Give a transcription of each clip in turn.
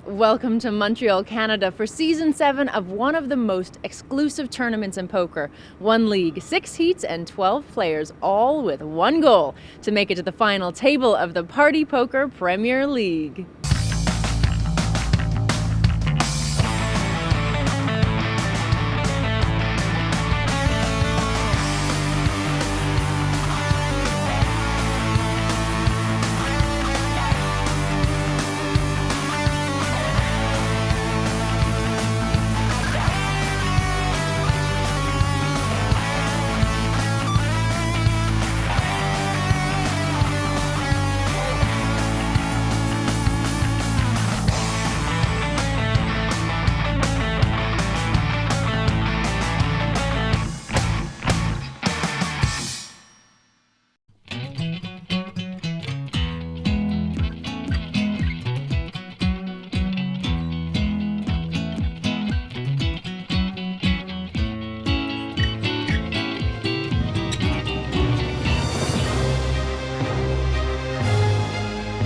Welcome to Montreal, Canada for Season 7 of one of the most exclusive tournaments in poker. One league, 6 heats, and 12 players, all with one goal: to make it to the final table of the Party Poker Premier League.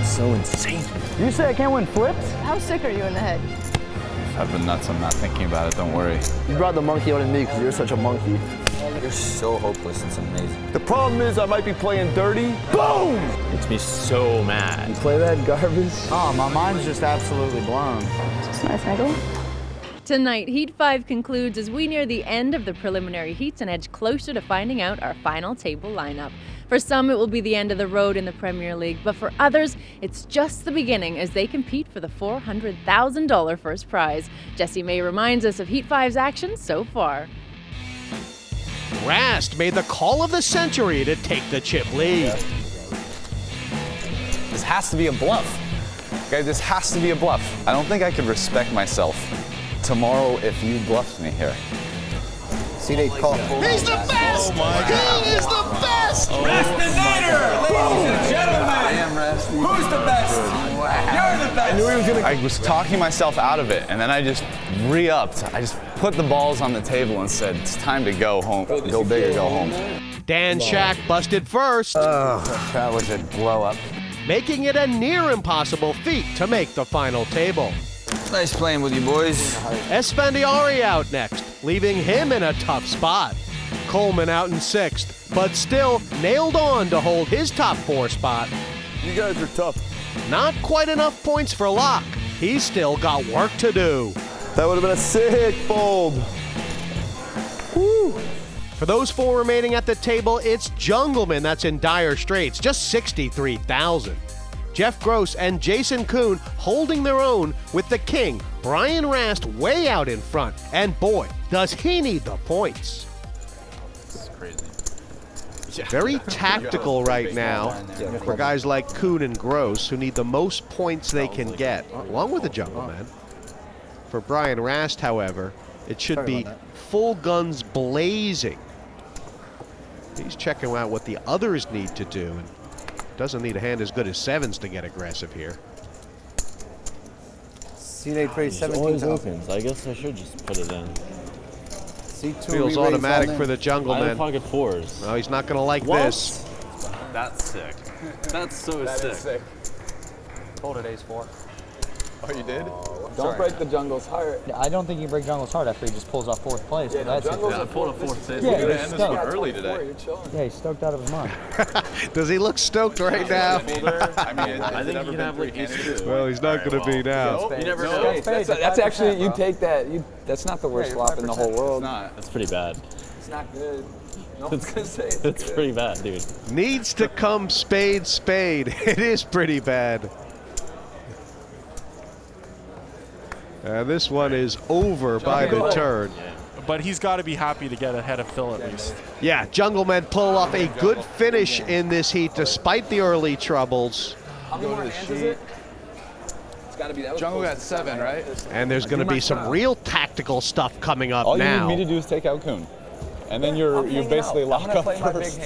So insane. You say I can't win flips? How sick are you in the head? I've been nuts. I'm not thinking about it. Don't worry. You brought the monkey out of me because you're such a monkey. You're so hopeless. It's amazing. The problem is I might be playing dirty. Boom! Makes me so mad. You play that garbage? Oh, my mind's just absolutely blown. Just nice niggle. Tonight, Heat 5 concludes as we near the end of the preliminary heats and edge closer to finding out our final table lineup. For some, it will be the end of the road in the Premier League, but for others, it's just the beginning as they compete for the $400,000 first prize. Jesse May reminds us of Heat 5's actions so far. Rast made the call of the century to take the chip lead. This has to be a bluff. Okay, this has to be a bluff. I don't think I could respect myself tomorrow if you bluffed me here. See, they call. He's the best! Oh my God. He is the best! Rast the Nader, ladies and gentlemen. I am Rast. Who's the best? You're the best. I knew he was gonna. I was talking myself out of it, and then I just re-upped. I just put the balls on the table and said, it's time to go home. Go big or go home. Dan Shack busted first, That was a blow up. making it a near impossible feat to make the final table. Nice playing with you, boys. Esfandiari out next, leaving him in a tough spot. Coleman out in 6th, but still nailed on to hold his top 4 spot. You guys are tough. Not quite enough points for Locke. He's still got work to do. That would have been a sick fold. Woo! For those 4 remaining at the table, it's Jungleman that's in dire straits, just 63,000. Jeff Gross and Jason Koon holding their own with the king, Brian Rast, way out in front. And boy, does he need the points. This is crazy. Very tactical right now for guys like Koon and Gross, who need the most points they can get, along with the Jungleman. For Brian Rast, however, it should be full guns blazing. He's checking out what the others need to do. And doesn't need a hand as good as 7's to get aggressive here. See, they play It 17 always times. opens. I guess I should just put it in. C2 Feels automatic for the I have Jungleman. pocket 4s. No, he's not going to like this. That's sick. That's so sick. Told it ace 4. Oh, you did? Don't break the jungle's heart. I don't think you break Jungle's heart after he just pulls off 4th place. Yeah, That's jungle's it. a pulled a 4th tip. Yeah, We're gonna he's end this one stoked. early today. You're chilling. Yeah, he's stoked out of his mind. Does he look stoked right now? I mean, I think you can have like ace 2. Well, he's not going to be now. You never No, know. that's actually, you take that. That's not the worst flop in the whole world. That's pretty bad. It's not good. No one's going to say it's It's good. pretty bad, dude. Needs to come spade, spade. It is pretty bad. And this one is over by the turn. But he's got to be happy to get ahead of Phil at least. Yeah, Jungleman pull off a good finish in this heat despite the early troubles. How many more hands is it? It's got to be that. Jungle got 7, right? And there's going to be some real tactical stuff coming up All now. you need me to do is take out Koon. And then you basically lock up first.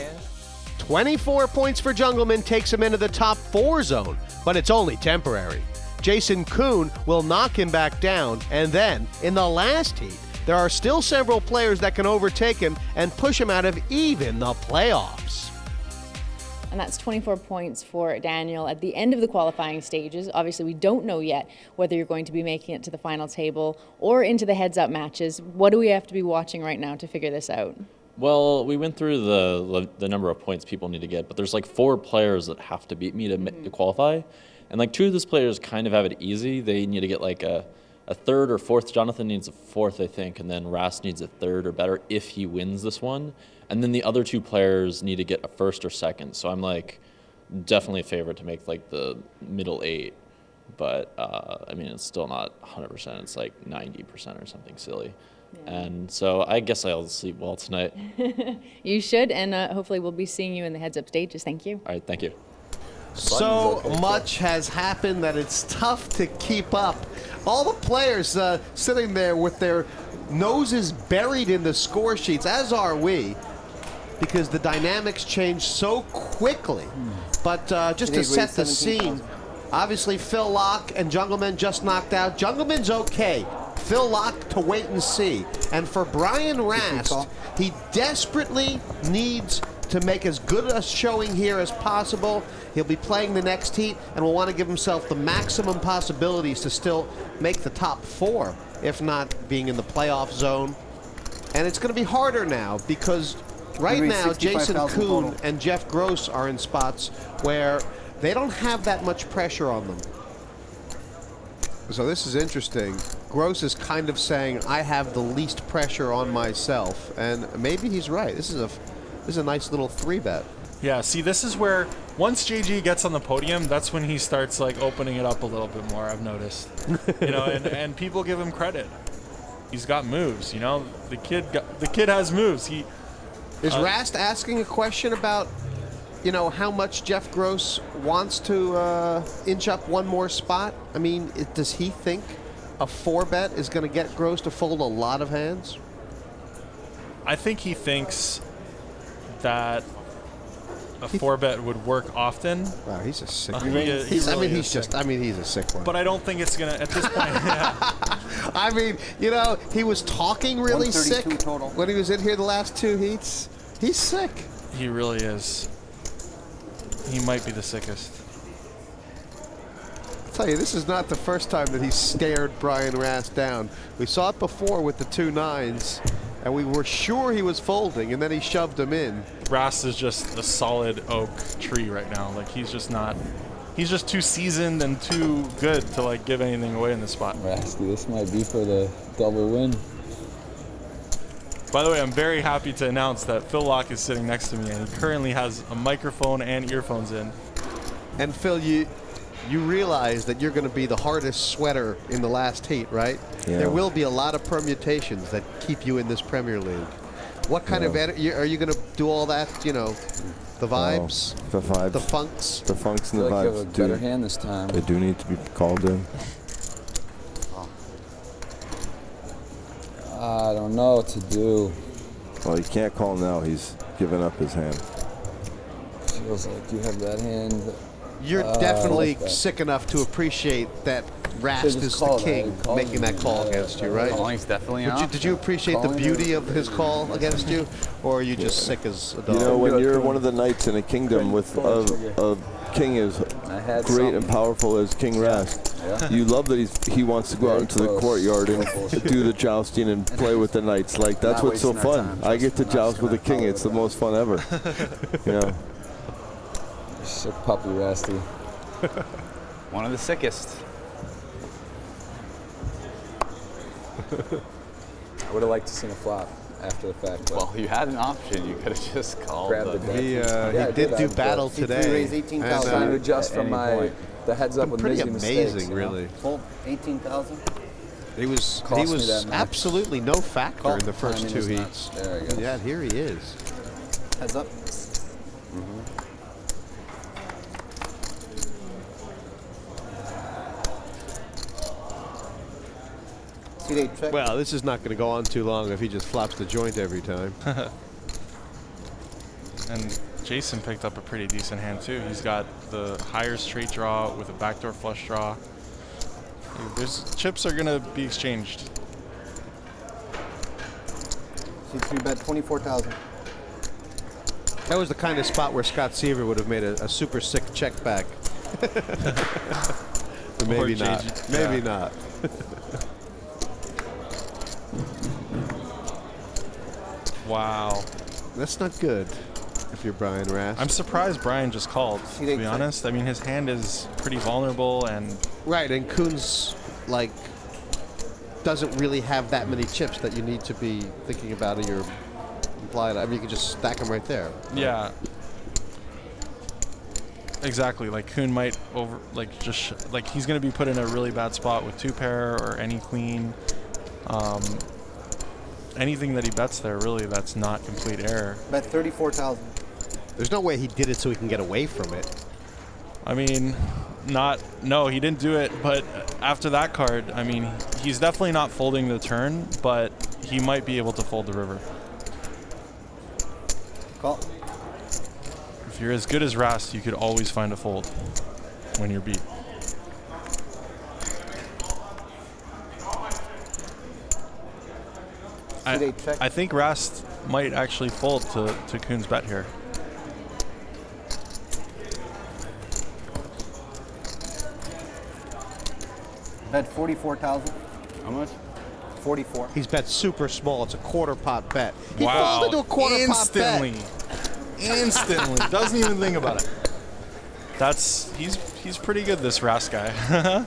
24 points for Jungleman takes him into the top 4 zone, but it's only temporary. Jason Koon will knock him back down, and then, in the last heat, there are still several players that can overtake him and push him out of even the playoffs. and that's 24 points for Daniel at the end of the qualifying stages. Obviously, we don't know yet whether you're going to be making it to the final table or into the heads-up matches. What do we have to be watching right now to figure this out? Well, we went through the number of points people need to get, but there's like 4 players that have to beat me to qualify. And like 2 of those players kind of have it easy. They need to get like a 3rd or 4th. Jonathan needs a 4th, I think, and then Rast needs a 3rd or better if he wins this one. And then the other 2 players need to get a 1st or 2nd. So I'm like definitely a favorite to make like the middle 8. But I mean, it's still not 100%. It's like 90% or something silly. Yeah. And so I guess I'll sleep well tonight. You should, and hopefully we'll be seeing you in the heads-up stages. Thank you. All right, thank you. So much has happened that it's tough to keep up. All the players sitting there with their noses buried in the score sheets, as are we, because the dynamics change so quickly. But just to set the scene, obviously Phil Locke and Jungleman just knocked out. Jungleman's okay. Phil Locke to wait and see. And for Brian Rast, he desperately needs to make as good a showing here as possible. He'll be playing the next heat and will want to give himself the maximum possibilities to still make the top 4, if not being in the playoff zone. And it's going to be harder now because right now Jason Koon and Jeff Gross are in spots where they don't have that much pressure on them. So this is interesting. Gross is kind of saying, I have the least pressure on myself. And maybe he's right. This is a nice little 3-bet. Yeah, see, this is where once JG gets on the podium, that's when he starts like opening it up a little bit more, I've noticed. You know, and people give him credit. He's got moves, you know. The kid has moves. Is Rast asking a question about, you know, how much Jeff Gross wants to inch up one more spot? I mean, does he think a 4-bet is going to get Gross to fold a lot of hands? I think he thinks that a 4-bet would work often. Wow, he's a sick one. He's he's a sick one. But I don't think it's gonna at this point. Yeah. I mean, you know, he was talking really sick total. when he was in here the last 2 heats. He's sick. He really is. He might be the sickest. I'll tell you, this is not the first time that he stared Brian Rast down. We saw it before with the 2 9s, and we were sure he was folding, and then he shoved him in. Rast is just a solid oak tree right now. Like he's just too seasoned and too good to like give anything away in this spot. Rasty, this might be for the double win. By the way, I'm very happy to announce that Phil Locke is sitting next to me, and he currently has a microphone and earphones in. And Phil, you realize that you're going to be the hardest sweater in the last heat, right? Yeah. There will be a lot of permutations that keep you in this Premier League. What kind of are you going to do all that, you know, the vibes? The vibes. The funks? The funks and the I feel like you vibes. have a better hand this time. They do need to be called in. I don't know what to do. Well, you can't call him now. He's given up his hand. Feels like you have that hand. You're definitely sick enough to appreciate that Rast is the king making that call against you, right? Calling's definitely an Did you appreciate the beauty of his call against you, or are you just sick as a dog? You know, when you're one of the knights in a kingdom with a king as great and powerful as King Rast, you love that he wants to go out into the courtyard and do the jousting and play with the knights. Like, that's what's so fun. I get to joust with a king. It's the most fun ever. You know? Sick puppy, Rasty. One of the sickest. I would have liked to seen a flop after the fact. Well, you had an option. You could have just called. Grabbed the He did do battle today. I was trying to adjust from the heads up with pretty Mizzi amazing, mistakes, really. Full 18,000. He was absolutely no factor in the first 2 heats. There we go. Yeah, here he is. Heads up. Well, this is not going to go on too long if he just flops the joint every time. And Jason picked up a pretty decent hand too. He's got the higher straight draw with a backdoor flush draw. Chips are going to be exchanged. C3 bet 24,000. That was the kind of spot where Scott Seaver would have made a super sick check back. But maybe Or not. JG. Maybe Yeah. not. Wow. That's not good if you're Brian Rast. I'm surprised Brian just called, to be honest. I mean, his hand is pretty vulnerable and... Right, and Koon's, like, doesn't really have that many chips that you need to be thinking about in your implied. I mean, you can just stack them right there. Yeah. Exactly. Like, Koon might he's going to be put in a really bad spot with 2-pair or any queen. Anything that he bets there, really, that's not complete error. Bet 34,000. There's no way he did it so he can get away from it. I mean, no, he didn't do it, but after that card, I mean, he's definitely not folding the turn, but he might be able to fold the river. Call. If you're as good as Rast, you could always find a fold when you're beat. I think Rast might actually fold to Koon's bet here. Bet 44,000. How much? 44. He's bet super small. It's a quarter pot bet. He Wow. folded to a quarter Instantly. pot bet. Instantly. Doesn't even think about it. He's pretty good, this Rast guy.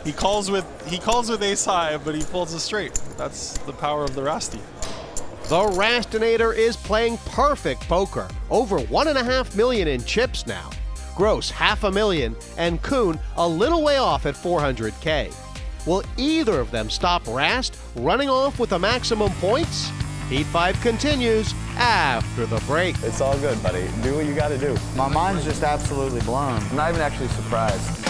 He calls with ace high, but he folds a straight. That's the power of the Rasty. The Rastinator is playing perfect poker. Over $1.5 million in chips now. Gross $500,000, and Koon a little way off at $400K. Will either of them stop Rast running off with the maximum points? Heat 5 continues after the break. It's all good, buddy. Do what you got to do. My mind's just absolutely blown. I'm not even actually surprised.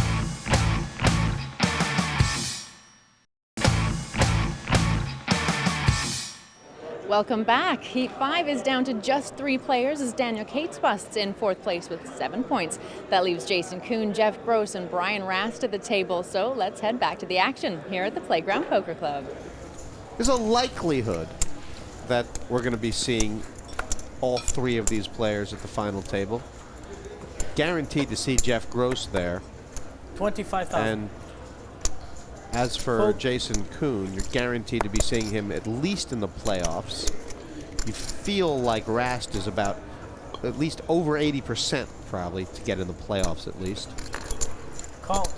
Welcome back. Heat 5 is down to just 3 players as Daniel Cates busts in 4th place with 7 points. That leaves Jason Koon, Jeff Gross, and Brian Rast at the table. So let's head back to the action here at the Playground Poker Club. There's a likelihood that we're going to be seeing all 3 of these players at the final table. Guaranteed to see Jeff Gross there. 25,000. And as for Jason Koon, you're guaranteed to be seeing him at least in the playoffs. You feel like Rast is about at least over 80% probably to get in the playoffs at least. Call.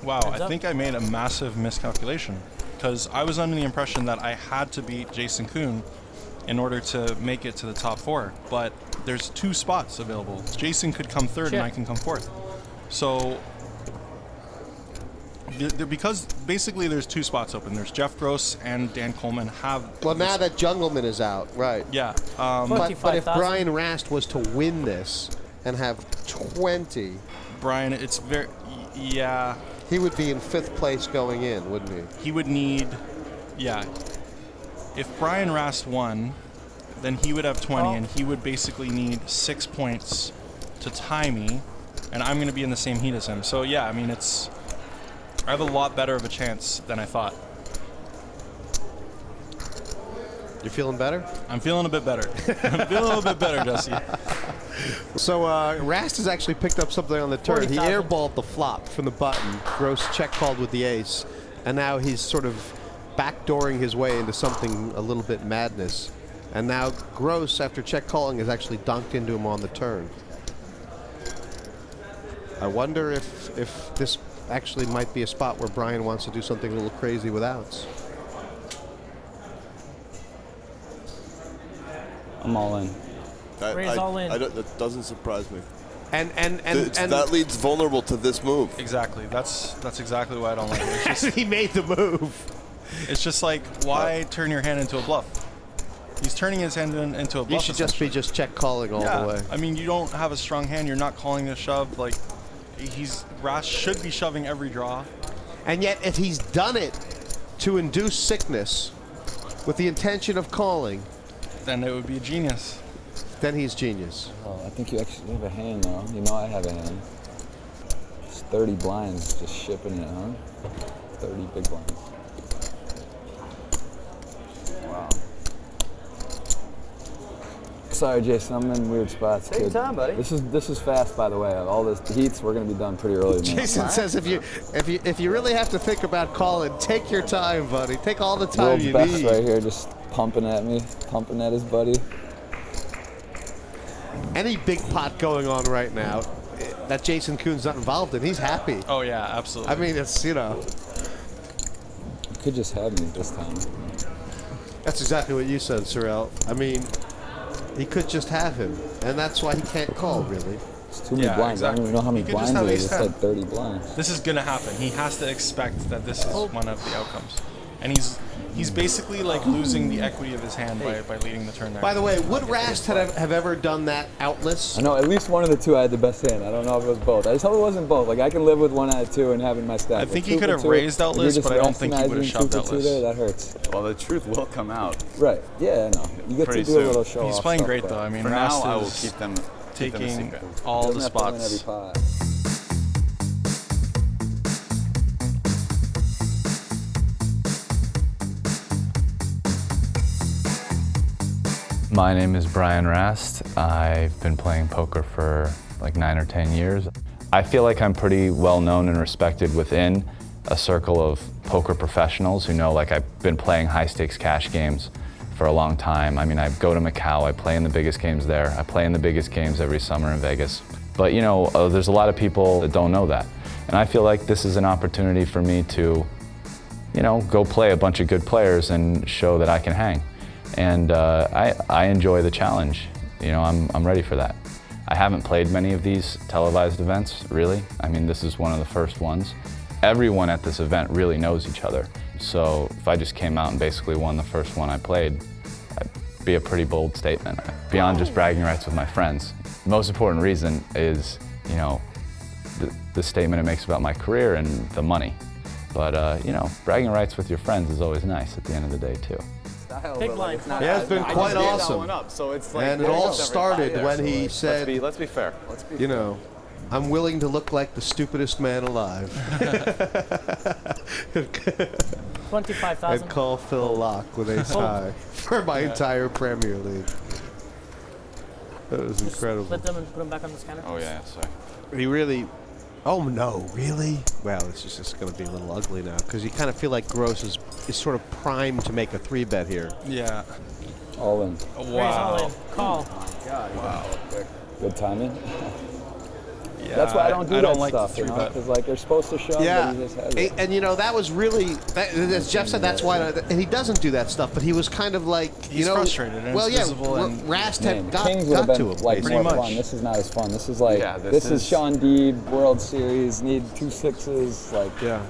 Wow, I think I made a massive miscalculation because I was under the impression that I had to beat Jason Koon in order to make it to the top 4, but there's 2 spots available. Jason could come 3rd and I can come 4th. So because basically there's 2 spots open. There's Jeff Gross and Dan Coleman have... Well, now that Jungleman is out, right. Yeah. But if Brian Rast was to win this and have 20... Brian, it's very... Yeah. He would be in 5th place going in, wouldn't he? He would need... Yeah. If Brian Rast won, then he would have 20, and he would basically need 6 points to tie me, and I'm going to be in the same heat as him. So, yeah, I mean, it's... I have a lot better of a chance than I thought. You're feeling better? I'm feeling a bit better. I'm feeling a little bit better, Jesse. So Rast has actually picked up something on the turn. He airballed the flop from the button. Gross check called with the ace. And now he's sort of backdooring his way into something a little bit madness. And now Gross, after check calling, has actually dunked into him on the turn. I wonder if this actually might be a spot where Brian wants to do something a little crazy with outs. I'm all in. That doesn't surprise me. And that leads vulnerable to this move. Exactly. That's exactly why I don't like it. It's just, he made the move. It's just like, why turn your hand into a bluff? He's turning his hand into a bluff. You should just be check calling all the way. I mean, you don't have a strong hand. You're not calling the shove. Like, Rast should be shoving every draw. And yet, if he's done it to induce sickness with the intention of calling, then it would be a genius. Then he's genius. Oh, I think you actually have a hand, though. You know I have a hand. It's 30 blinds, just shipping it, huh? 30 big blinds. Wow. Sorry, Jason. I'm in weird spots. Take your time, buddy. This is fast, by the way. All this heats, we're gonna be done pretty early. Jason says if you really have to think about calling, take your time, buddy. Take all the time World's you best need. right here, just pumping at me, pumping at his buddy. Any big pot going on right now that Jason Koon's not involved in, he's happy. Oh yeah, absolutely. I mean, it's, you know. You could just have me this time. That's exactly what you said, Sorel. I mean, he could just have him, and that's why he can't call, really. It's too many blinds. Exactly. I don't even know how many He could just blinds have there is. It's ace-10. like 30 blinds. This is gonna happen. He has to expect that this is one of the outcomes, and he's basically like losing the equity of his hand by leading the turn there. By the way, would Rast have ever done that outless? I know at least one of the two I had the best hand. I don't know if it was both. I just hope it wasn't both. Like I can live with 1 out of 2 and having my stack. I think But he 2 could for have 2, raised if you're outless, just but I don't think he would have recognizing shoved 2 for 2 outless. there, that hurts. Well, the truth will come out. Right. Yeah, I know. You get Pretty to do a soon. little show. He's playing great though. I mean, For Rast now, I will is keep them a taking secret. all the Doesn't have to win every spots. pot. My name is Brian Rast. I've been playing poker for like 9 or 10 years. I feel like I'm pretty well known and respected within a circle of poker professionals who know like I've been playing high stakes cash games for a long time. I mean, I go to Macau, I play in the biggest games there. I play in the biggest games every summer in Vegas. But you know, there's a lot of people that don't know that. And I feel like this is an opportunity for me to, you know, go play a bunch of good players and show that I can hang. And I enjoy the challenge. You know, I'm ready for that. I haven't played many of these televised events, really. I mean, this is one of the first ones. Everyone at this event really knows each other. So if I just came out and basically won the first one I played, that'd be a pretty bold statement. Beyond just bragging rights with my friends, the most important reason is, you know, the statement it makes about my career and the money. But, you know, bragging rights with your friends is always nice at the end of the day, too. Big line. Yeah, it's been quite awesome. So it's like, And it all started when he said, let's be fair. you know, I'm willing to look like the stupidest man alive. 25,000. And call Phil Locke with ace high for my entire Premier League. That was incredible. Split them and put them back on the scanner. Oh yeah, sorry. He really, oh no, really? Well, it's just going to be a little ugly now because you kind of feel like Gross is sort of primed to make a 3-bet here. Yeah. All in. Raise all in. Call. Wow. Good timing. Yeah, That's why I don't do I don't that like stuff, the you know, 3-bet. because like they're supposed to show, Yeah, but he just has it. and you know that was really, as Jeff said, that's why, and he doesn't do that stuff. But he was kind of like, you He's know, frustrated and well, it's yeah, visible and- Rast Man, had got Kings would have to been him. like Pretty more much. fun. This is not as fun. This is like Yeah, this is is- Sean Deeb World Series. Need 2 6s, like Yeah,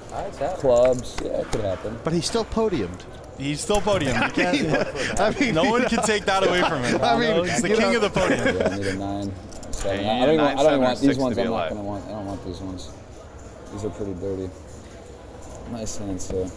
clubs. Yeah, it could happen. but he still podiumed. He's still podium. You can't, I mean, no one can take that away from him. I mean, he's the you king know- of the podium. Yeah, I need a 9, 7. Yeah, you I don't need a 9, even, I don't 7, even or want these 6 to ones. be I'm not alive. gonna want. I don't want these ones. These are pretty dirty. Nice hands too.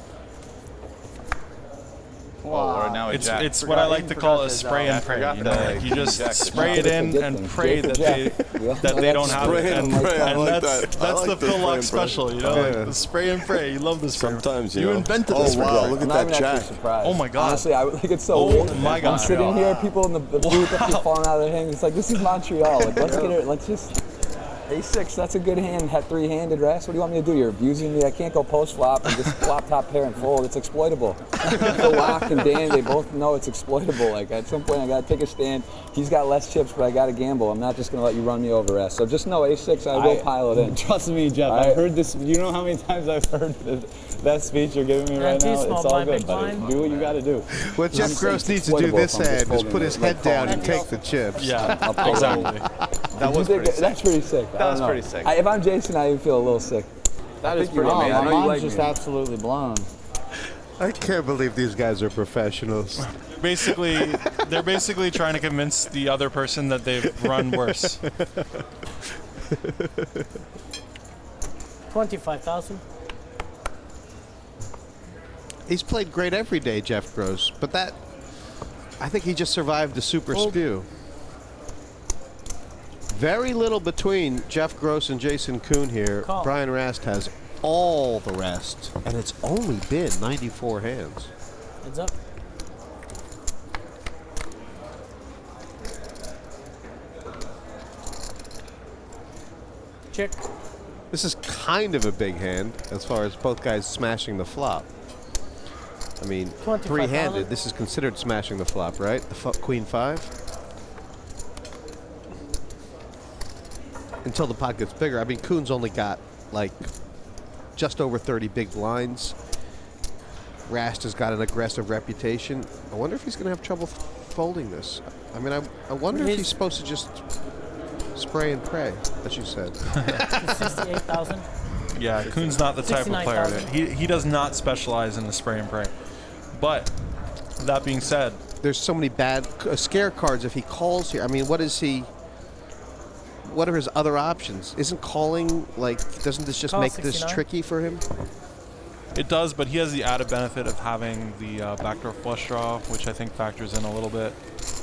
Well, or now a jack. It's what I like to call a spray and pray. You know, like you just spray it in and pray that they don't have it. And that's the Phil Locke special. You know, like the spray and pray. You love this. Sometimes, you know. invented Oh this. wow, look I'm at not that even actually jack. surprised. Oh my God. Honestly, I like it's so Oh weird. my God. I'm sitting here, people in the booth are just falling out of their hands. It's like this is Montreal. Like let's get it. Let's just. A6, that's a good hand. Had 3-handed Rast. What do you want me to do? You're abusing me. I can't go post flop and just flop top pair and fold. It's exploitable. Phil Locke and Dan, they both know it's exploitable. Like at some point, I gotta take a stand. He's got less chips, but I gotta gamble. I'm not just gonna let you run me over, Rast. So just know A6, I will pile it in. Trust me, Jeff. I've heard this. You know how many times I've heard that speech you're giving me right too now? small, It's all blind, good, big buddy. blind. Do what you got to do. What Jeff Gross needs to do this hand is put his head down and take the chips. Yeah, exactly. That was pretty sick. That's pretty sick. That was pretty sick. If I'm Jason, I even feel a little sick. That is pretty Oh, amazing. my I know you mind's like just me. absolutely blown. I can't believe these guys are professionals. They're basically trying to convince the other person that they've run worse. 25,000. He's played great every day, Jeff Gross, but that, I think he just survived the super spew. Very little between Jeff Gross and Jason Koon here. Call. Brian Rast has all the rest, and it's only been 94 hands. Heads up. chick. This is kind of a big hand as far as both guys smashing the flop. I mean, 25,000. three-handed, this is considered smashing the flop, right? The Queen 5? Until the pot gets bigger. I mean, Koon's only got, like, just over 30 big blinds. Rast has got an aggressive reputation. I wonder if he's going to have trouble folding this. I mean, I wonder if he's supposed to just spray and pray, as you said. 68,000. Yeah, Koon's not the type of player that he does not specialize in the spray and pray. But that being said, there's so many bad scare cards if he calls here. I mean, what are his other options? Isn't calling, like, doesn't this just make this tricky for him? it does, but he has the added benefit of having the backdoor flush draw, which I think factors in a little bit.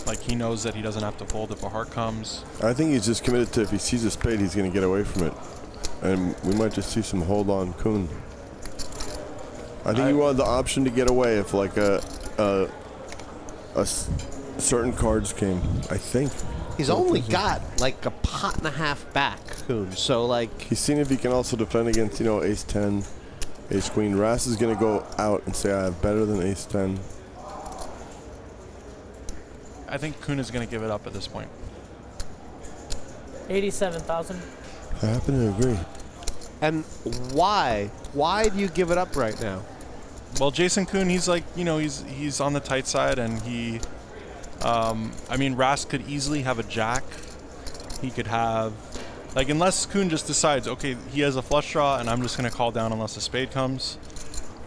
Like, he knows that he doesn't have to fold if a heart comes. I think he's just committed to, if he sees a spade, he's going to get away from it. And we might just see some hold on Koon. I think he wanted the option to get away if, like, certain cards came, I think. He's only got like a pot and a half back, Koon. So, like, he's seen if he can also defend against, you know, ace 10, ace queen. Rast is going to go out and say, I have better than ace 10. I think Koon is going to give it up at this point. 87,000. I happen to agree. And why? Why do you give it up right now? Well, Jason Koon, he's like, you know, he's on the tight side, and he, I mean, Rast could easily have a jack. He could have, like, unless Koon just decides, okay, he has a flush draw, and I'm just going to call down unless a spade comes.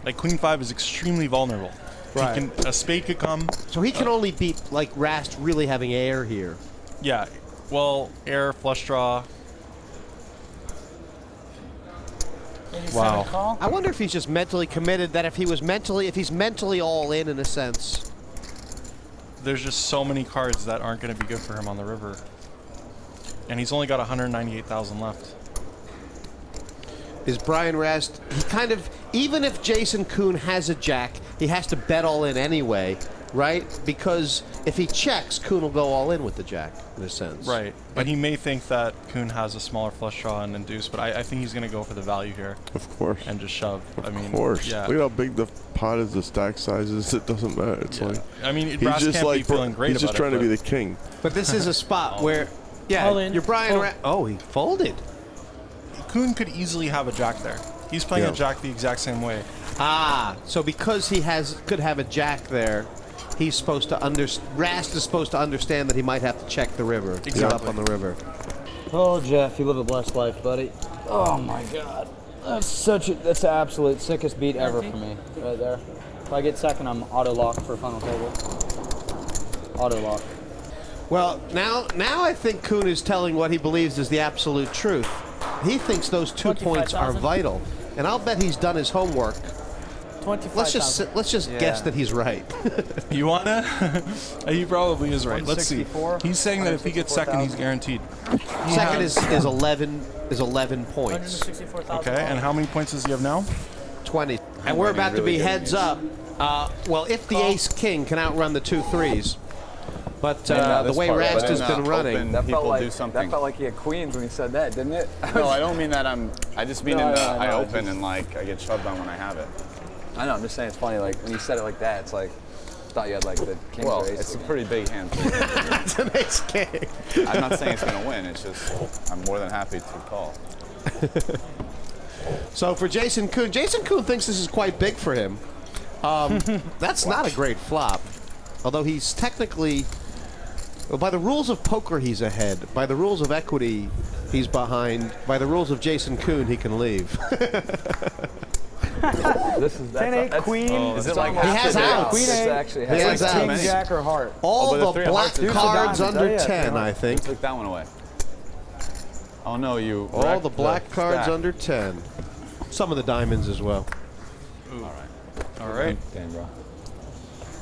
Like, Queen 5 is extremely vulnerable. Right. A spade could come. So he can only beat, like, Rast really having air here. Yeah. Well, air, flush draw. Wow. Call? I wonder if he's just mentally committed, that if he's mentally all in a sense. There's just so many cards that aren't going to be good for him on the river. And he's only got 198,000 left. Is Brian Rast, he kind of, even if Jason Koon has a jack, he has to bet all in anyway, right? Because if he checks, Koon will go all in with the jack, in a sense. Right. But he may think that Koon has a smaller flush draw and induce, but I think he's going to go for the value here. Of course. And just shove. Of course. Yeah. Look at how big the pot is, the stack sizes. It doesn't matter. It's like, I mean, he's Rast just can't like be feeling great he's just about trying it, to be the king. But this is a spot where, All in. you're Brian Rast. Oh, he folded. Koon could easily have a jack there. He's playing a jack the exact same way. Ah, so because he could have a jack there, he's supposed to Rast is supposed to understand that he might have to check the river. Give up on the river. Oh, Jeff, you live a blessed life, buddy. Oh my God, that's the absolute sickest beat ever for me, right there. If I get second, I'm auto locked for final table. Auto lock. Well, now I think Koon is telling what he believes is the absolute truth. He thinks those 2 points are vital, and I'll bet he's done his homework. 25,000. Let's just guess that he's right. You wanna? He probably is right. Let's see. 164? He's saying that if he gets second, he's guaranteed. Second is 11 points. 164,000. Okay, and how many points does he have now? 20. And we're about to be heads up. Well, if the ace king can outrun the 2 threes. But the way Rast has been running, that people felt like do something. That felt like he had queens when he said that, didn't it? No, I don't mean that I just mean I open just, and like I get shoved on when I have it. I know, I'm just saying it's funny, like when you said it like that, it's like, thought you had like the kings Well, or aces. it's a pretty big hand. it's an ace king. I'm not saying it's going to win. It's just I'm more than happy to call. So for Jason Koon thinks this is quite big for him. That's not a great flop. Although he's technically, well, by the rules of poker, he's ahead. By the rules of equity, he's behind. By the rules of Jason Koon, he can leave. That's queen. Is it like he has outs? Queen eight. Actually He has King, outs. jack, or heart. All but the three of black hearts is cards diamonds. under Oh, yeah, 10, I think. Took that one away. Oh no, you. All wrecked the black cards stack. under 10. Some of the diamonds as well. All right. Damn, bro.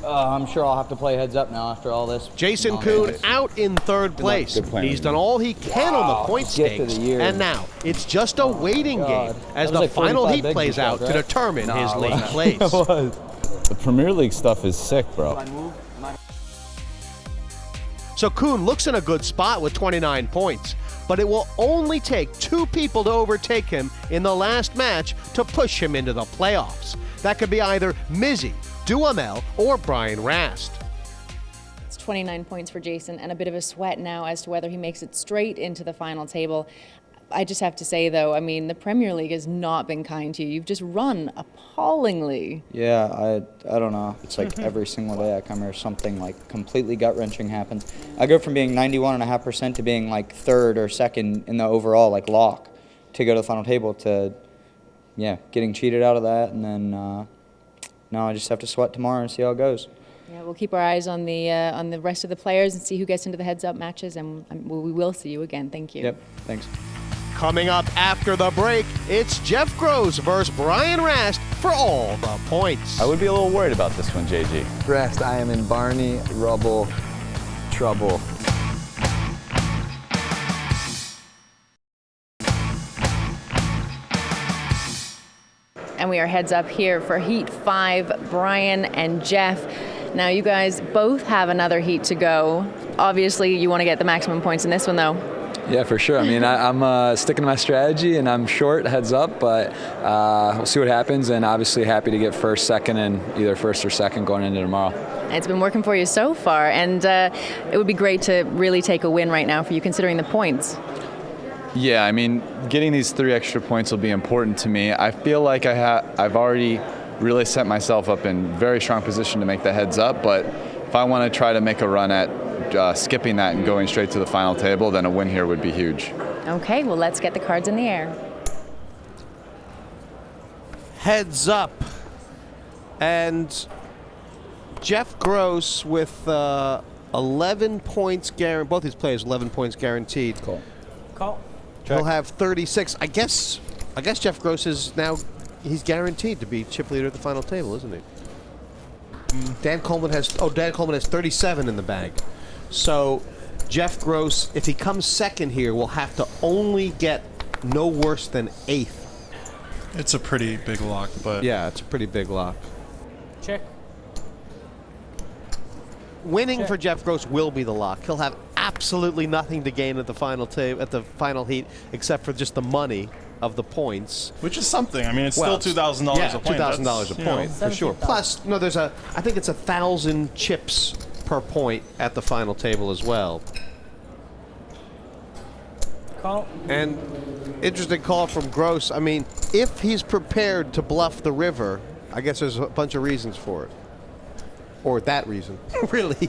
I'm sure I'll have to play heads up now after all this. Jason Koon out in third place. He's done all he can on the point stakes. And now, it's just a waiting game as the final heat plays out to determine his league place. The Premier League stuff is sick, bro. So Koon looks in a good spot with 29 points, but it will only take 2 people to overtake him in the last match to push him into the playoffs. That could be either Mizzi, Duhamel, or Brian Rast. It's 29 points for Jason and a bit of a sweat now as to whether he makes it straight into the final table. I just have to say, though, I mean, the Premier League has not been kind to you. You've just run appallingly. Yeah, I don't know. It's like every single day I come here, something like completely gut-wrenching happens. I go from being 91.5% to being like 3rd or 2nd in the overall like lock to go to the final table to, yeah, getting cheated out of that. And then now I just have to sweat tomorrow and see how it goes. Yeah, we'll keep our eyes on the rest of the players and see who gets into the heads-up matches, and we will see you again. Thank you. Yep, thanks. Coming up after the break, it's Jeff Gross versus Brian Rast for all the points. I would be a little worried about this one, JG. Rast, I am in Barney Rubble trouble. And we are heads up here for Heat 5, Brian and Jeff. Now, you guys both have another heat to go. Obviously, you want to get the maximum points in this one, though. Yeah, for sure. I mean, I'm sticking to my strategy, and I'm short, heads up, but we'll see what happens, and obviously happy to get 1st, 2nd, and either 1st or 2nd going into tomorrow. It's been working for you so far, and it would be great to really take a win right now for you, considering the points. Yeah, I mean, getting these 3 extra points will be important to me. I feel like I've already really set myself up in very strong position to make the heads up, but if I want to try to make a run at skipping that and going straight to the final table, then a win here would be huge. Okay, well, let's get the cards in the air. Heads up. And Jeff Gross with 11 points guaranteed. Both these players 11 points guaranteed. Cool. Call. He'll have 36. I guess Jeff Gross is now, he's guaranteed to be chip leader at the final table, isn't he? Dan Coleman has 37 in the bag. So Jeff Gross, if he comes 2nd here, will have to only get no worse than 8th. It's a pretty big lock, but yeah, it's a pretty big lock. Check. Winning for Jeff Gross will be the lock. He'll have absolutely nothing to gain at the final at the final heat, except for just the money of the points, which is something. I mean, it's still $2,000 a point. $2,000 a point for sure. Plus, no, I think it's 1,000 chips per point at the final table as well. Call. And interesting call from Gross. I mean, if he's prepared to bluff the river, I guess there's a bunch of reasons for it. Or that reason. Really?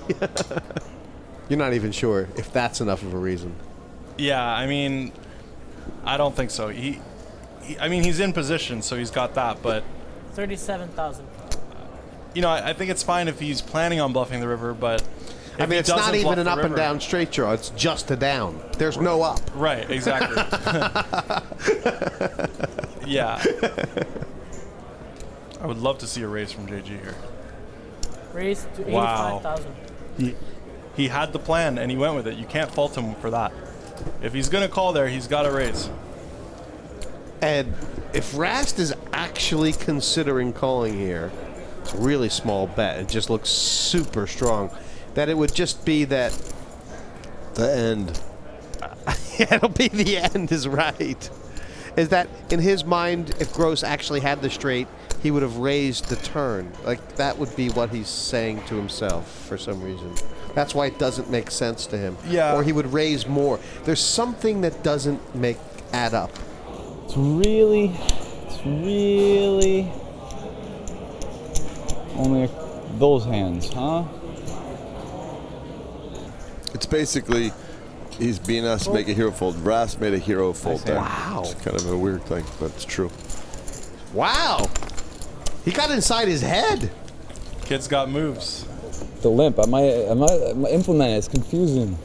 You're not even sure if that's enough of a reason. Yeah, I mean, I don't think so. I mean, he's in position, so he's got that, but 37,000. You know, I think it's fine if he's planning on bluffing the river, but I mean, it's not even an up and down straight draw. It's just a down. There's no up. Right, exactly. Yeah. I would love to see a raise from JG here. Raise to Wow. 85,000. He had the plan, and he went with it. You can't fault him for that. If he's going to call there, he's got to raise. And if Rast is actually considering calling here, it's a really small bet. It just looks super strong. That it would just be that the end. Yeah, it'll be the end is right. Is that in his mind, if Gross actually had the straight, he would have raised the turn. Like, that would be what he's saying to himself for some reason. That's why it doesn't make sense to him. Yeah. Or he would raise more. There's something that doesn't add up. It's really only those hands, huh? It's basically he's being asked to make a hero fold. Rast made a hero fold there. Wow. It's kind of a weird thing, but it's true. Wow. He got inside his head. Kid's got moves. The limp, I might implement it. It's confusing.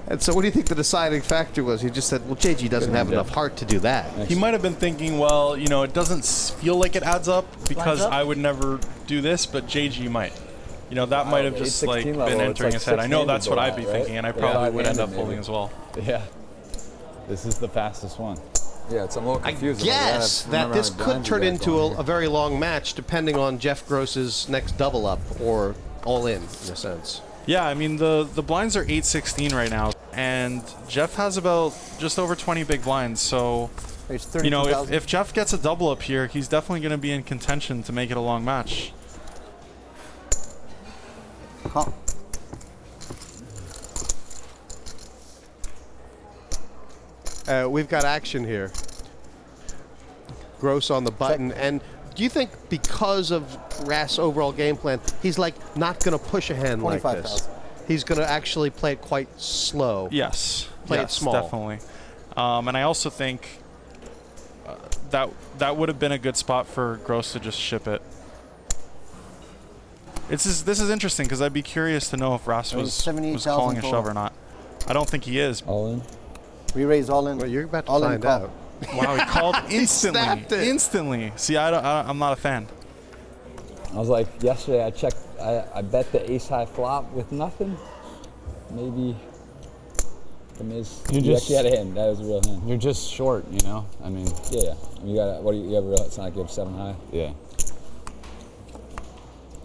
And so what do you think the deciding factor was? He just said, well, JG doesn't have enough heart to do that. He might have been thinking, well, you know, it doesn't feel like it adds up because I would never do this, but JG might. You know, that might have just like been entering his head. I know that's what I'd be thinking, and I probably would end up folding as well. Yeah. This is the fastest one. Yeah, it's a little confusing. I guess that this could turn into a very long match depending on Jeff Gross's next double up or all in a sense. Yeah, I mean, the blinds are 8-16 right now, and Jeff has about just over 20 big blinds, so, you know, if Jeff gets a double up here, he's definitely going to be in contention to make it a long match. Call. We've got action here. Gross on the button. And do you think because of Rast's overall game plan, he's like not going to push a hand like this? He's going to actually play it quite slow. Yes. Play yes, it small. Definitely. And I also think that would have been a good spot for Gross to just ship it. This is interesting because I'd be curious to know if Rast was calling a shove or not. I don't think he is. All in. We raise all in. Well, you're about to find out. Wow, he called instantly. Snapped it. Instantly. See, I'm not a fan. I was like, yesterday I checked, I bet the ace high flop with nothing. Maybe the Miz. You actually had a hand. That was a real hand. You're just short, you know? I mean, Yeah. You got what do you have? A real? It's not like you have 7 high. yeah.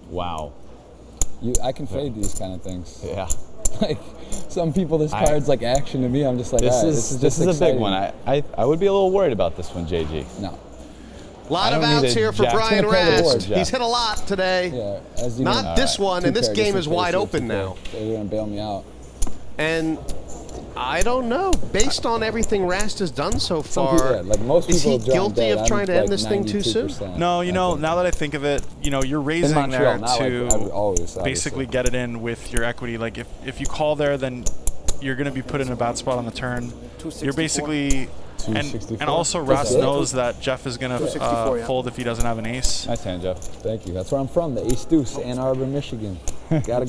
Wow. I can fade these kind of things. Yeah. Like some people, this card's like action to me. I'm just like, This all right, is just a big exciting. one. I would be a little worried about this one, JG. No. A lot I of don't need outs a here for jack. Brian It's gonna play the board, Rast. Jack. He's hit a lot today. Yeah. As you Not know, this one, and this game is wide open now. They're gonna bail me out. And I don't know. Based on everything Rast has done so Some far, people, like most is he people draw guilty dead. of trying to I'm end this thing too soon? 92%. No, you know, now that I think of it, you know, you're raising Montreal, there not to like always, obviously. basically get it in with your equity. Like if you call there, then you're going to be put in a bad spot on the turn. You're basically, and also Rast knows that Jeff is going to fold if he doesn't have an ace. Nice hand, Jeff. Thank you. That's where I'm from. The Ace Deuce, Ann Arbor, Michigan. Gotta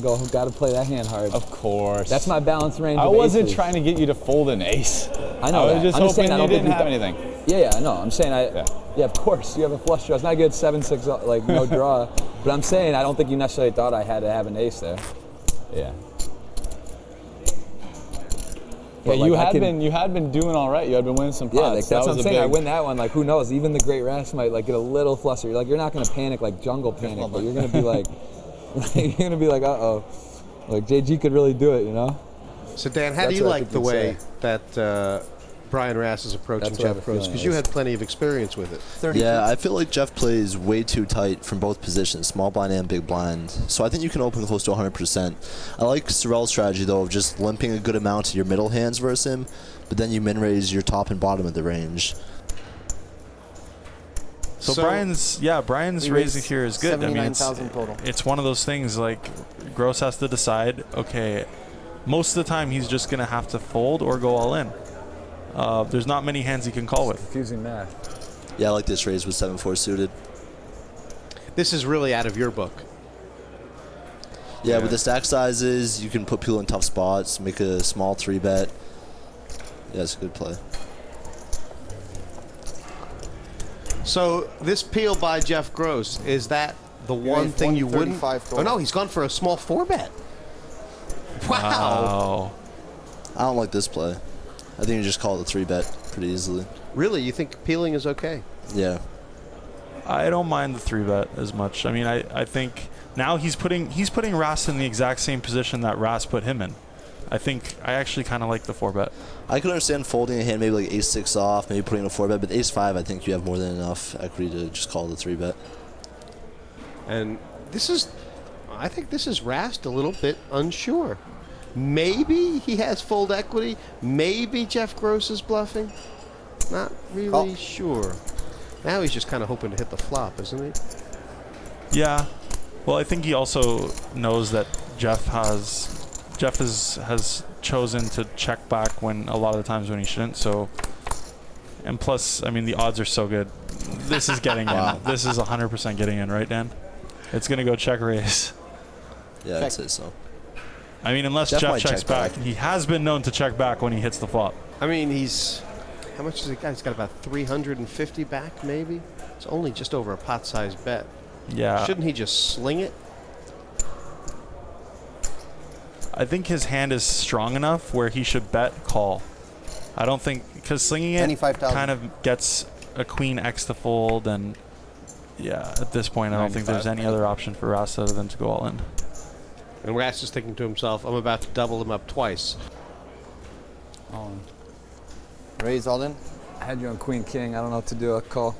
play that hand hard. Of course. That's my balance range. I of wasn't aces. trying to get you to fold an ace. I know. I was just hoping you didn't have anything. Yeah, I know. I'm saying yeah, of course. You have a flush draw. It's not good 7-6, like no draw. But I'm saying I don't think you necessarily thought I had to have an ace there. Yeah. But Yeah, like, you had been doing all right. You had been winning some pots. Yeah, like, that's what I'm saying. I big- win that one. Like, who knows? Even the great Rast might like get a little flustered. You're not gonna panic like jungle panic, but you're gonna be like, uh-oh. Like JG could really do it, you know? So Dan, how do you like the way that Brian Rast is approaching Jeff Gross? Because you had plenty of experience with it. Yeah, I feel like Jeff plays way too tight from both positions, small blind and big blind. So I think you can open close to 100%. I like Sorel's strategy, though, of just limping a good amount to your middle hands versus him, but then you min-raise your top and bottom of the range. So Brian's raising here is good. I mean, total. it's one of those things like Gross has to decide, okay, most of the time he's just going to have to fold or go all in. There's not many hands he can call with. Confusing math. Yeah, I like this raise with 7-4 suited. This is really out of your book. Yeah, with the stack sizes, you can put people in tough spots, make a small 3-bet. Yeah, it's a good play. So this peel by Jeff Gross, is that the one thing you wouldn't? Oh no, he's gone for a small 4-bet. Wow. I don't like this play. I think you just call it a 3-bet pretty easily. Really? You think peeling is okay? Yeah. I don't mind the 3-bet as much. I mean, I think now he's putting Rast in the exact same position that Rast put him in. I actually kind of like the 4-bet. I could understand folding a hand maybe like ace-6 off, maybe putting a 4-bet, but ace-5, I think you have more than enough equity to just call the 3-bet. And I think this is Rast a little bit unsure. Maybe he has fold equity. Maybe Jeff Gross is bluffing. Not really sure. Now he's just kind of hoping to hit the flop, isn't he? Yeah. Well, I think he also knows that Jeff has chosen to check back when a lot of the times when he shouldn't. So, and plus, I mean, the odds are so good. This is getting in. This is 100% getting in, right, Dan? It's gonna go check raise. Yeah, I'd say so. I mean, unless Jeff checks back. He has been known to check back when he hits the flop. I mean, how much has he got? He's got about 350 back, maybe. It's only just over a pot-sized bet. Yeah. Shouldn't he just sling it? I think his hand is strong enough where he should bet call. I don't think, because slinging it kind of gets a queen X to fold, and yeah, at this point I don't think there's any other option for Rast other than to go all in. And Rast is thinking to himself, I'm about to double him up twice. Raise all in. I had you on Queen King. I don't know what to do. I call.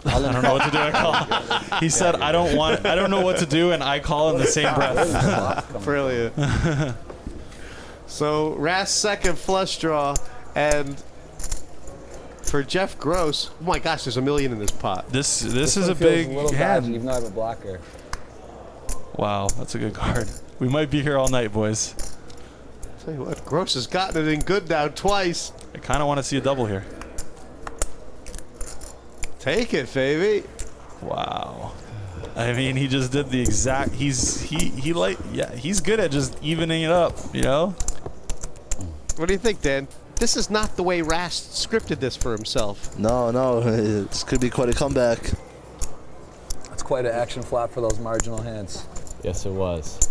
I don't know what to do. I call. He said, I don't know what to do, and I call in the same breath. Brilliant. So Rast's second flush draw, and for Jeff Gross, oh my gosh, there's $1 million in this pot. This is a big hand. Even though I have a blocker. Wow, that's a good card. We might be here all night, boys. Tell you what, Gross has gotten it in good now twice. I kind of want to see a double here. Take it, baby. Wow. I mean, he just did the exact. He's good at just evening it up, you know. What do you think, Dan? This is not the way Rast scripted this for himself. No, this could be quite a comeback. That's quite an action flop for those marginal hands. Yes, it was.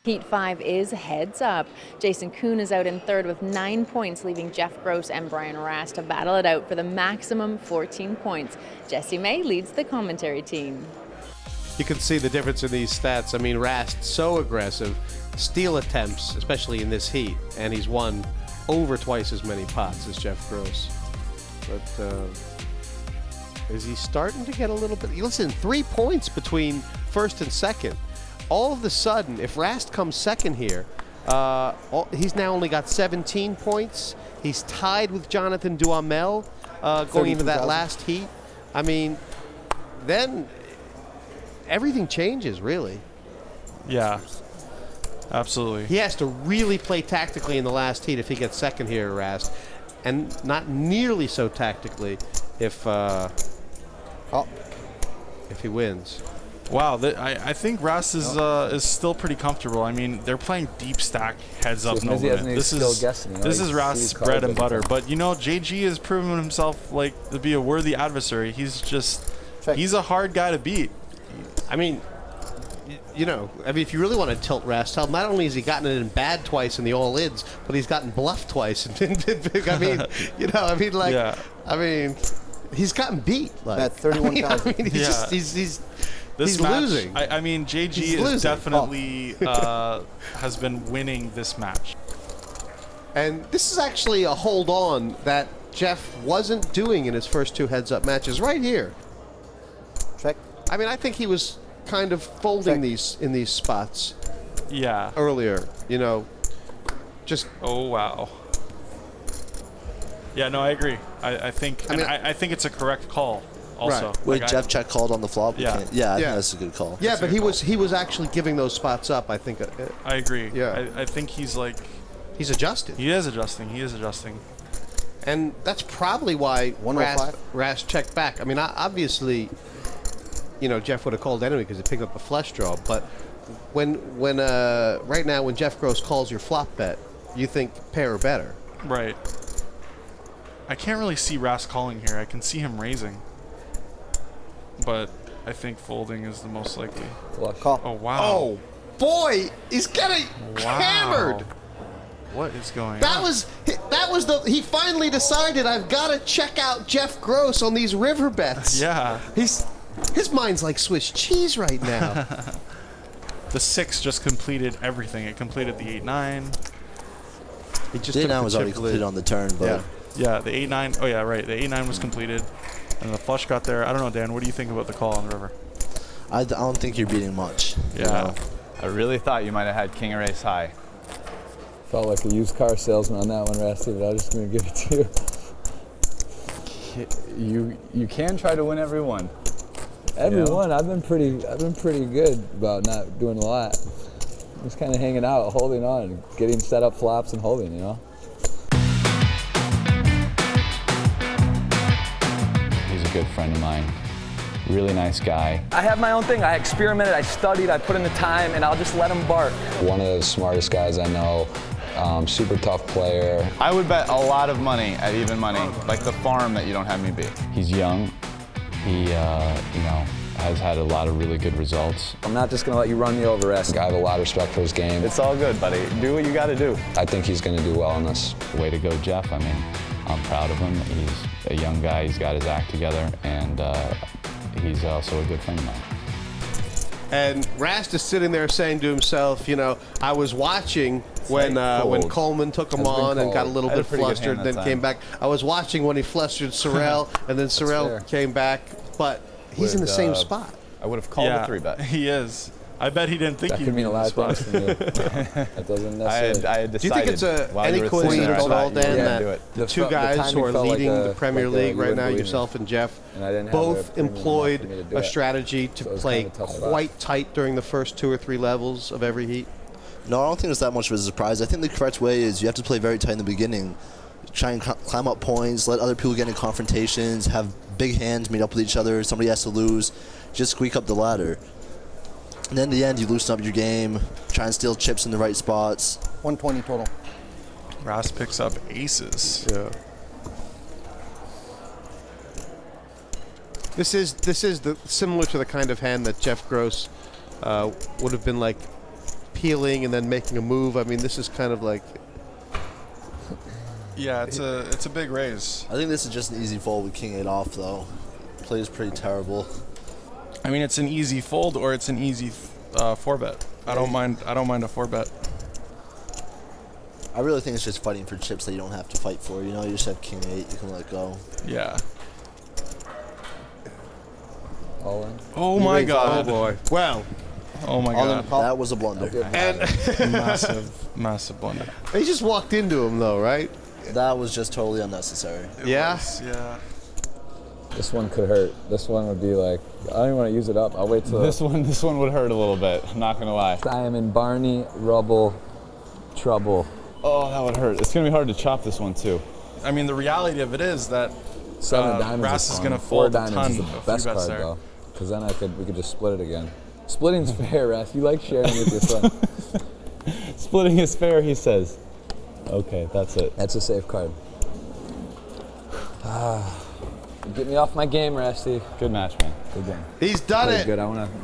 Heat 5 is heads up. Jason Koon is out in third with 9 points, leaving Jeff Gross and Brian Rast to battle it out for the maximum 14 points. Jesse May leads the commentary team. You can see the difference in these stats. I mean, Rast so aggressive, steal attempts, especially in this heat, and he's won over twice as many pots as Jeff Gross. But is he starting to get a little bit? Listen, 3 points between first and second. All of a sudden, if Rast comes second here, he's now only got 17 points. He's tied with Jonathan Duhamel going into that last heat. I mean, then everything changes, really. Yeah, absolutely. He has to really play tactically in the last heat if he gets second here, Rast, and not nearly so tactically if he wins. Wow, I think Rast is still pretty comfortable. I mean, they're playing deep stack heads up no limit. This is Rast's bread and butter. But you know, JG has proven himself like to be a worthy adversary. He's a hard guy to beat. I mean, if you really want to tilt Rast, not only has he gotten it in bad twice in the all-ins, but he's gotten bluffed twice. I mean, he's gotten beat. At 31,000. He's match, losing. I mean, JG is definitely has been winning this match. And this is actually a hold on that Jeff wasn't doing in his first 2 heads-up matches right here. Check. I mean, I think he was kind of folding these in these spots. Yeah. Earlier, just. Oh wow. Yeah, no, I agree. I think it's a correct call. Also, right. Wait, Jeff check called on the flop. Yeah, I think that's a good call. Yeah, but he was actually giving those spots up. I think. I agree. Yeah, I think he's adjusting. He is adjusting. And that's probably why Rast checked back. I mean, obviously, Jeff would have called anyway because he picked up a flush draw. But when right now when Jeff Gross calls your flop bet, you think pair or better. Right. I can't really see Rast calling here. I can see him raising. But I think folding is the most likely. Call. Oh, wow. Oh, boy, he's getting hammered. What is going on? He finally decided I've got to check out Jeff Gross on these river bets. Yeah. His mind's like Swiss cheese right now. The 6 just completed everything. It completed the 8-9. The 8-9 was already completed on the turn, but... Yeah, the 8-9. Oh, yeah, right. The 8-9 was completed. And the flush got there. I don't know, Dan. What do you think about the call on the river? I don't think you're beating much. Yeah. I really thought you might have had king or ace high. Felt like a used car salesman on that one, Rasty, but I'm just going to give it to you. You can try to win every one. Every one. I've been pretty good about not doing a lot. Just kind of hanging out, holding on, getting set up flops and holding, He's a good friend of mine. Really nice guy. I have my own thing. I experimented, I studied, I put in the time, and I'll just let him bark. One of the smartest guys I know. Super tough player. I would bet a lot of money at even money, like the farm that you don't have me beat. He's young. He, has had a lot of really good results. I'm not just going to let you run me over, Rast. I have a lot of respect for his game. It's all good, buddy. Do what you got to do. I think he's going to do well in this. Way to go, Jeff. I mean, I'm proud of him. He's a young guy. He's got his act together, and he's also a good friend of mine. And Rast is sitting there saying to himself, you know, I was watching when Coleman took him on and got a little bit flustered, then came back. I was watching when he flustered Sorel, and then Sorel came back, but he's in the same spot. I would have called a 3-bet. He is. I bet he didn't think that he'd could mean a lot of things to you. That doesn't necessarily. I had decided. Do you think it's any coincidence at all, Dan, that the two guys who are leading the Premier League right now, yourself and Jeff, both employed a strategy to play quite tight during the first 2 or 3 levels of every heat? No, I don't think it's that much of a surprise. I think the correct way is you have to play very tight in the beginning. Try and climb up points, let other people get in confrontations, have big hands meet up with each other, somebody has to lose, just squeak up the ladder. And then in the end, you loosen up your game, try and steal chips in the right spots. 120 total. Rast picks up aces. Yeah. This is similar to the kind of hand that Jeff Gross would have been like peeling and then making a move. I mean, this is kind of like. Yeah, it's a big raise. I think this is just an easy fold with King 8 off, though. Plays pretty terrible. I mean, it's an easy fold or it's an easy 4-bet. I don't mind a 4-bet. I really think it's just fighting for chips that you don't have to fight for. You know, you just have King 8, you can let go. Yeah. All in. Oh my God. Oh boy. Well. Oh my God. That was a blunder. And massive blunder. He just walked into him though, right? That was just totally unnecessary. Yeah. Yeah. This one could hurt. This one would be like, I don't even want to use it up. I'll wait till. This one would hurt a little bit. I'm not gonna lie. I am in Barney Rubble trouble. Oh, that would hurt. It's gonna be hard to chop this one too. I mean, the reality of it is that 7 diamonds. Rast is going to 4 fold a diamonds ton is the of best free bets card there. though, because then we could just split it again. Splitting's fair, Rast. You like sharing with your son. Splitting is fair, he says. Okay, that's it. That's a safe card. Get me off my game, Rasty. Good match, man. Good game. He's done it. Good.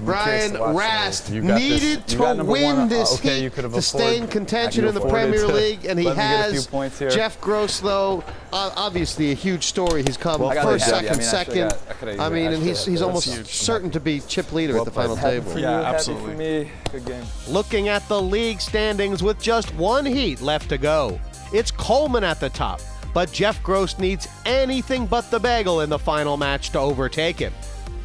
Brian Rast needed to win this heat to stay in contention in the Premier League, and he has. Jeff Gross, though, obviously a huge story. He's come first, second. I mean, and he's almost certain to be chip leader at the final table. Yeah, absolutely. For me, good game. Looking at the league standings with just 1 heat left to go, it's Coleman at the top. But Jeff Gross needs anything but the bagel in the final match to overtake him.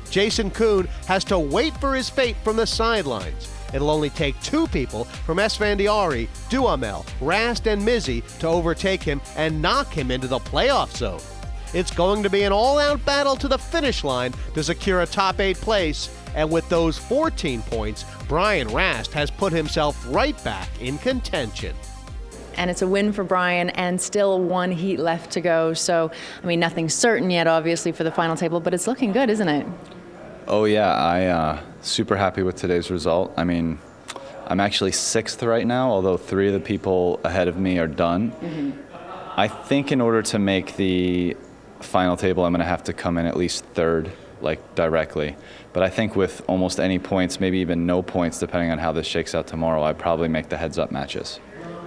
Jason Koon has to wait for his fate from the sidelines. It'll only take 2 people from Esfandiari, Duhamel, Rast, and Mizzi to overtake him and knock him into the playoff zone. It's going to be an all-out battle to the finish line to secure a top 8 place, and with those 14 points, Brian Rast has put himself right back in contention. And it's a win for Brian and still 1 heat left to go. So, I mean, nothing's certain yet, obviously, for the final table, but it's looking good, isn't it? Oh yeah, I super happy with today's result. I mean, I'm actually 6th right now, although 3 of the people ahead of me are done. Mm-hmm. I think in order to make the final table, I'm going to have to come in at least 3rd, like directly. But I think with almost any points, maybe even no points, depending on how this shakes out tomorrow, I'd probably make the heads-up matches.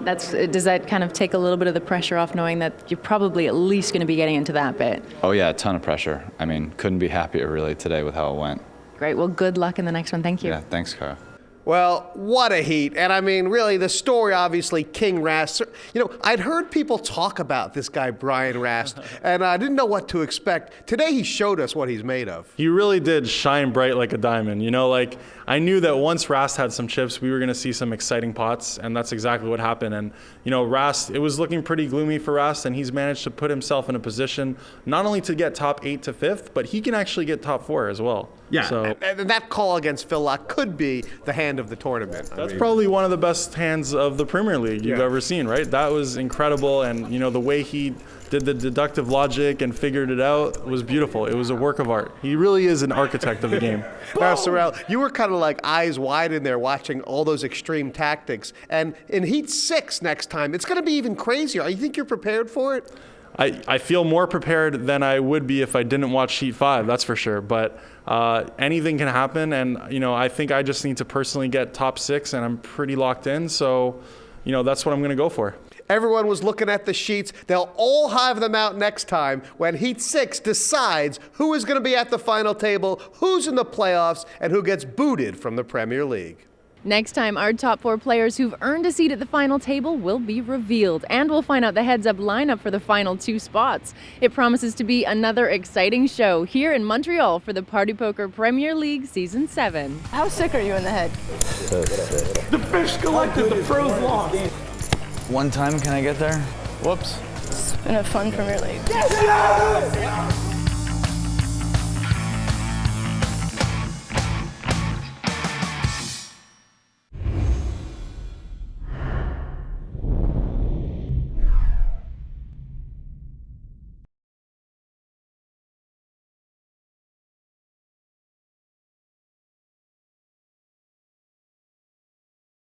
Does that kind of take a little bit of the pressure off, knowing that you're probably at least going to be getting into that bit? Oh yeah, a ton of pressure. I mean, couldn't be happier really today with how it went. Great. Well, good luck in the next one. Thank you. Yeah, thanks, Cara. Well, what a heat. And I mean, really, the story, obviously, King Rast. You know, I'd heard people talk about this guy, Brian Rast, and I didn't know what to expect. Today, he showed us what he's made of. He really did shine bright like a diamond. You know, like, I knew that once Rast had some chips, we were going to see some exciting pots, and that's exactly what happened. And, you know, Rast, it was looking pretty gloomy for Rast, and he's managed to put himself in a position not only to get top 8 to 5th, but he can actually get top 4 as well. Yeah, so, and that call against Phil Lock could be the hand of the tournament. That's probably one of the best hands of the Premier League you've ever seen, right? That was incredible, and you know the way he did the deductive logic and figured it out was beautiful. It was a work of art. He really is an architect of the game. Now, Sorel, you were kind of like eyes wide in there watching all those extreme tactics, and in Heat 6 next time, it's going to be even crazier. You think you're prepared for it? I feel more prepared than I would be if I didn't watch Heat 5, that's for sure. But anything can happen, and I think I just need to personally get top 6, and I'm pretty locked in. So, that's what I'm going to go for. Everyone was looking at the sheets. They'll all have them out next time when Heat 6 decides who is going to be at the final table, who's in the playoffs, and who gets booted from the Premier League. Next time, our top 4 players who've earned a seat at the final table will be revealed, and we'll find out the heads-up lineup for the final 2 spots. It promises to be another exciting show here in Montreal for the Party Poker Premier League Season 7. How sick are you in the head? The fish collected, the pros lost. One time, can I get there? Whoops. It's been a fun Premier League. Yes!